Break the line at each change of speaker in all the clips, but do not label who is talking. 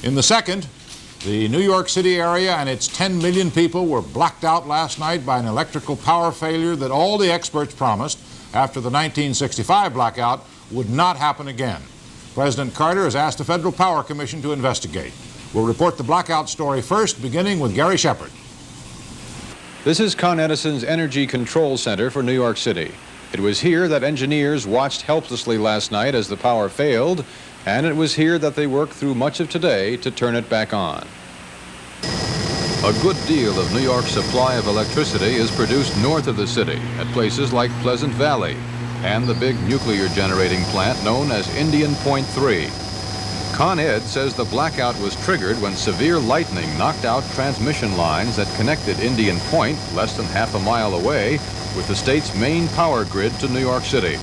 In the second, the New York City area and its 10 million people were blacked out last night by an electrical power failure that all the experts promised after the 1965 blackout would not happen again. President Carter has asked the Federal Power Commission to investigate. We'll report the blackout story first, beginning with Gary Shepard.
This is Con Edison's Energy Control Center for New York City. It was here that engineers watched helplessly last night as the power failed, and it was here that they worked through much of today to turn it back on. A good deal of New York's supply of electricity is produced north of the city at places like Pleasant Valley and the big nuclear generating plant known as Indian Point 3. Con Ed says the blackout was triggered when severe lightning knocked out transmission lines that connected Indian Point, less than half a mile away, with the state's main power grid to New York City.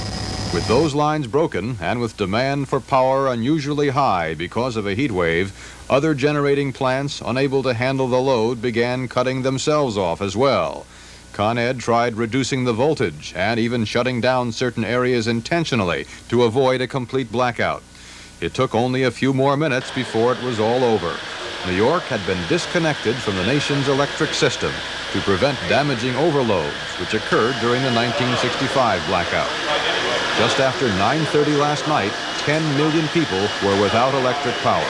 With those lines broken and with demand for power unusually high because of a heat wave, other generating plants unable to handle the load began cutting themselves off as well. Con Ed tried reducing the voltage and even shutting down certain areas intentionally to avoid a complete blackout. It took only a few more minutes before it was all over. New York had been disconnected from the nation's electric system to prevent damaging overloads, which occurred during the 1965 blackout. Just after 9:30 last night, 10 million people were without electric power.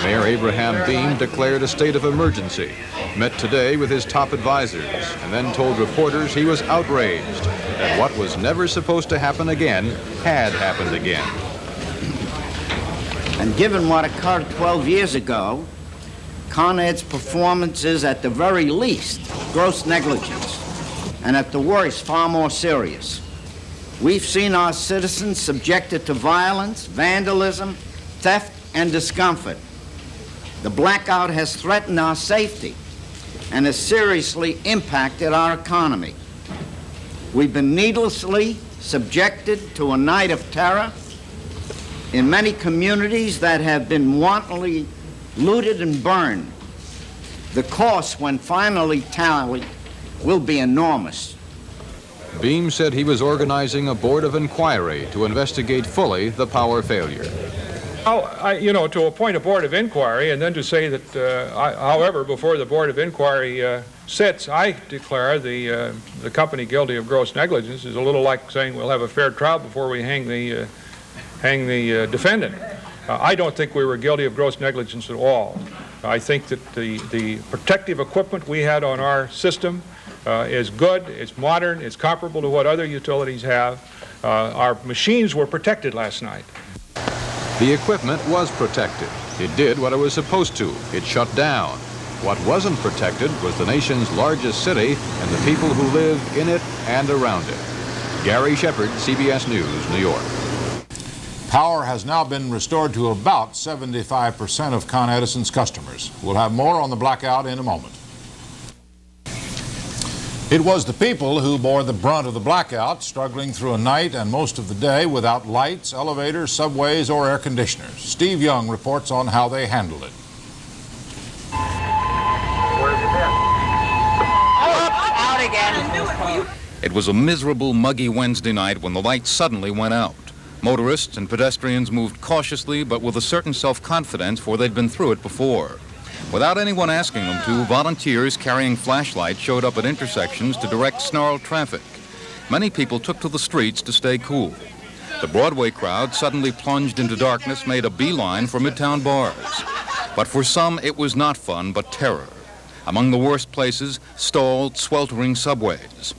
Mayor Abraham Beame declared a state of emergency, met today with his top advisors, and then told reporters he was outraged that what was never supposed to happen again had happened again.
And given what occurred 12 years ago, Con Ed's performance is at the very least gross negligence, and at the worst far more serious. We've seen our citizens subjected to violence, vandalism, theft, and discomfort. The blackout has threatened our safety and has seriously impacted our economy. We've been needlessly subjected to a night of terror in many communities that have been wantonly looted and burned. The cost, when finally tallied, will be enormous.
Beame said he was organizing a board of inquiry to investigate fully the power failure.
To appoint a board of inquiry and then to say that, however, before the board of inquiry sits, I declare the company guilty of gross negligence is a little like saying we'll have a fair trial before we hang the defendant. I don't think we were guilty of gross negligence at all. I think that the protective equipment we had on our system is good, it's modern, it's comparable to what other utilities have. Our machines were protected last night.
The equipment was protected. It did what it was supposed to. It shut down. What wasn't protected was the nation's largest city and the people who live in it and around it. Gary Shepard, CBS News, New York.
Power has now been restored to about 75% of Con Edison's customers. We'll have more on the blackout in a moment. It was the people who bore the brunt of the blackout, struggling through a night and most of the day without lights, elevators, subways, or air conditioners. Steve Young reports on how they handled it.
Out again.
It was a miserable, muggy Wednesday night when the lights suddenly went out. Motorists and pedestrians moved cautiously, but with a certain self-confidence, for they'd been through it before. Without anyone asking them to, volunteers carrying flashlights showed up at intersections to direct snarled traffic. Many people took to the streets to stay cool. The Broadway crowd, suddenly plunged into darkness, made a beeline for Midtown bars. But for some, it was not fun, but terror. Among the worst places, stalled, sweltering subways.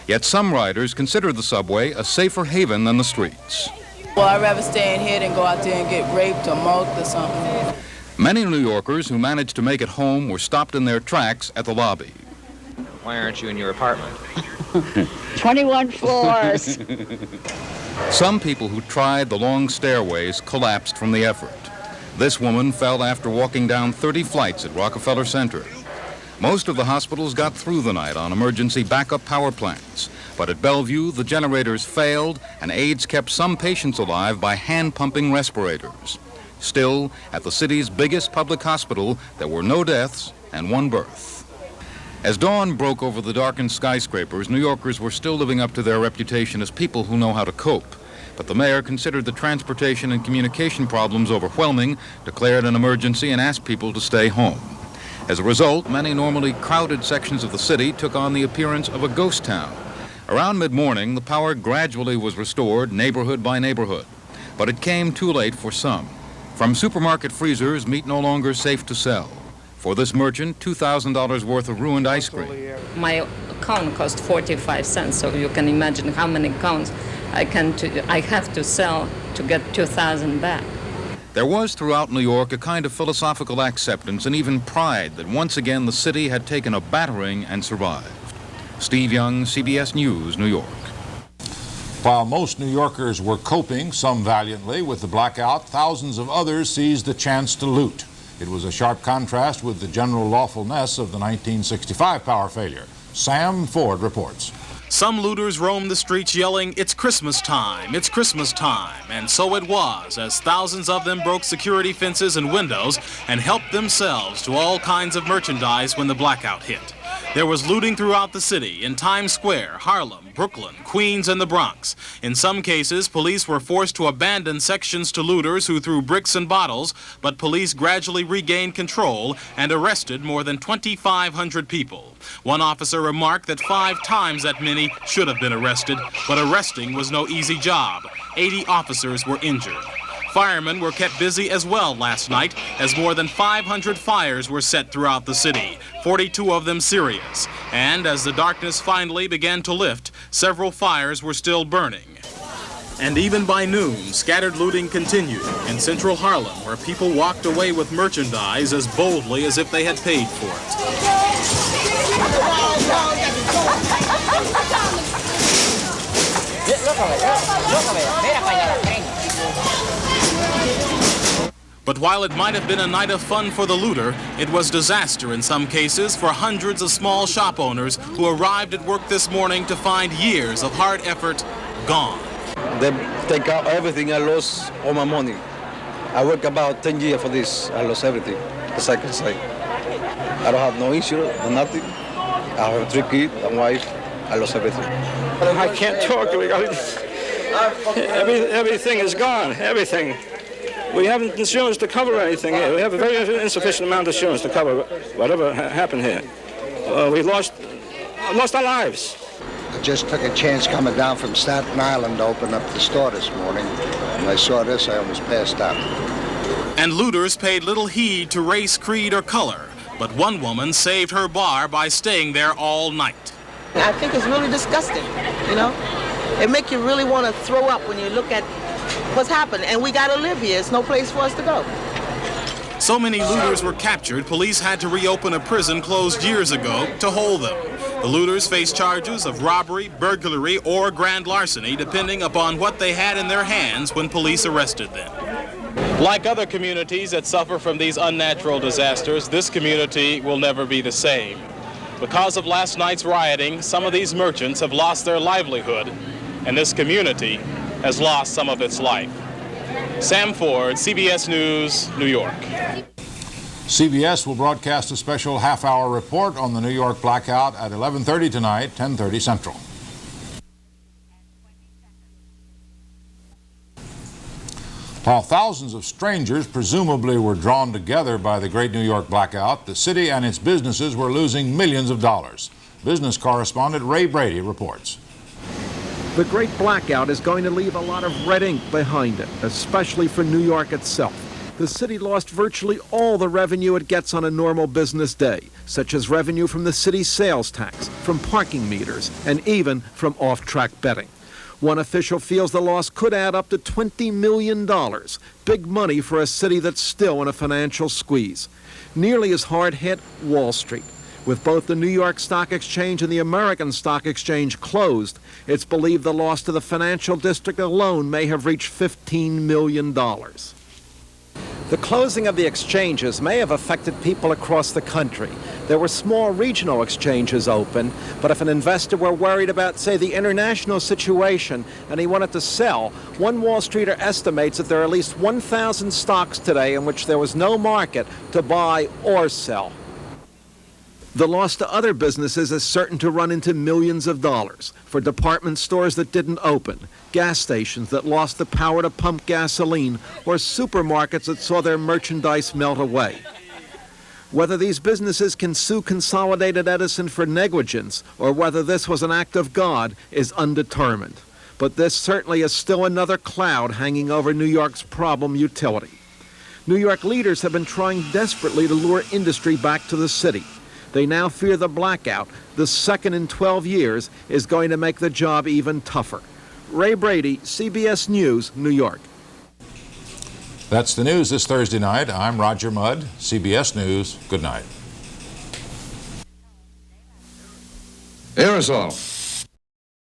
Yet some riders consider the subway a safer haven than the streets.
Well, I'd rather stay in here than go out there and get raped or mugged or something.
Many New Yorkers who managed to make it home were stopped in their tracks at the lobby.
Why aren't you in your apartment?
21 floors.
Some people who tried the long stairways collapsed from the effort. This woman fell after walking down 30 flights at Rockefeller Center. Most of the hospitals got through the night on emergency backup power plants. But at Bellevue, the generators failed, and aides kept some patients alive by hand-pumping respirators. Still, at the city's biggest public hospital, there were no deaths and one birth. As dawn broke over the darkened skyscrapers, New Yorkers were still living up to their reputation as people who know how to cope. But the mayor considered the transportation and communication problems overwhelming, declared an emergency, and asked people to stay home. As a result, many normally crowded sections of the city took on the appearance of a ghost town. Around mid-morning, the power gradually was restored, neighborhood by neighborhood. But it came too late for some. From supermarket freezers, meat no longer safe to sell. For this merchant, $2,000 worth of ruined ice cream.
My cone cost 45 cents, so you can imagine how many cones I have to sell to get 2,000 back.
There was throughout New York a kind of philosophical acceptance and even pride that once again the city had taken a battering and survived. Steve Young, CBS News, New York.
While most New Yorkers were coping, some valiantly, with the blackout, thousands of others seized the chance to loot. It was a sharp contrast with the general lawfulness of the 1965 power failure. Sam Ford reports.
Some looters roamed the streets yelling, "It's Christmas time, it's Christmas time." And so it was, as thousands of them broke security fences and windows and helped themselves to all kinds of merchandise when the blackout hit. There was looting throughout the city, in Times Square, Harlem, Brooklyn, Queens, and the Bronx. In some cases, police were forced to abandon sections to looters who threw bricks and bottles, but police gradually regained control and arrested more than 2,500 people. One officer remarked that 5 times that many should have been arrested, but arresting was no easy job. 80 officers were injured. Firemen were kept busy as well last night, as more than 500 fires were set throughout the city, 42 of them serious. And as the darkness finally began to lift, several fires were still burning. And even by noon, scattered looting continued in central Harlem, where people walked away with merchandise as boldly as if they had paid for it. But while it might have been a night of fun for the looter, it was disaster in some cases for hundreds of small shop owners who arrived at work this morning to find years of hard effort gone.
They take out everything. I lost all my money. I worked about 10 years for this. I lost everything, as I can say. I don't have no insurance, no nothing. I have 3 kids and wife. I lost everything.
I can't talk. Everything is gone, everything. We haven't insurance to cover anything here. We have a very insufficient amount of insurance to cover whatever happened here. We lost our lives.
I just took a chance coming down from Staten Island to open up the store this morning. When I saw this, I almost passed out.
And looters paid little heed to race, creed, or color. But one woman saved her bar by staying there all night.
I think it's really disgusting, you know? It makes you really want to throw up when you look at what's happened, and we got to live here. It's no place for us to go.
So many looters were captured, police had to reopen a prison closed years ago to hold them. The looters face charges of robbery, burglary, or grand larceny, depending upon what they had in their hands when police arrested them. Like other communities that suffer from these unnatural disasters, this community will never be the same. Because of last night's rioting, some of these merchants have lost their livelihood, and this community has lost some of its life. Sam Ford, CBS News, New York.
CBS will broadcast a special half-hour report on the New York blackout at 11:30 tonight, 10:30 Central. While thousands of strangers presumably were drawn together by the Great New York blackout, the city and its businesses were losing millions of dollars. Business correspondent Ray Brady reports.
The Great Blackout is going to leave a lot of red ink behind it, especially for New York itself. The city lost virtually all the revenue it gets on a normal business day, such as revenue from the city's sales tax, from parking meters, and even from off-track betting. One official feels the loss could add up to $20 million, big money for a city that's still in a financial squeeze. Nearly as hard hit Wall Street. With both the New York Stock Exchange and the American Stock Exchange closed, it's believed the loss to the financial district alone may have reached $15 million. The closing of the exchanges may have affected people across the country. There were small regional exchanges open, but if an investor were worried about, say, the international situation and he wanted to sell, one Wall Streeter estimates that there are at least 1,000 stocks today in which there was no market to buy or sell. The loss to other businesses is certain to run into millions of dollars for department stores that didn't open, gas stations that lost the power to pump gasoline, or supermarkets that saw their merchandise melt away. Whether these businesses can sue Consolidated Edison for negligence or whether this was an act of God is undetermined. But this certainly is still another cloud hanging over New York's problem utility. New York leaders have been trying desperately to lure industry back to the city. They now fear the blackout, the second in 12 years, is going to make the job even tougher. Ray Brady, CBS News, New York.
That's the news this Thursday night. I'm Roger Mudd, CBS News. Good night.
Aerosol.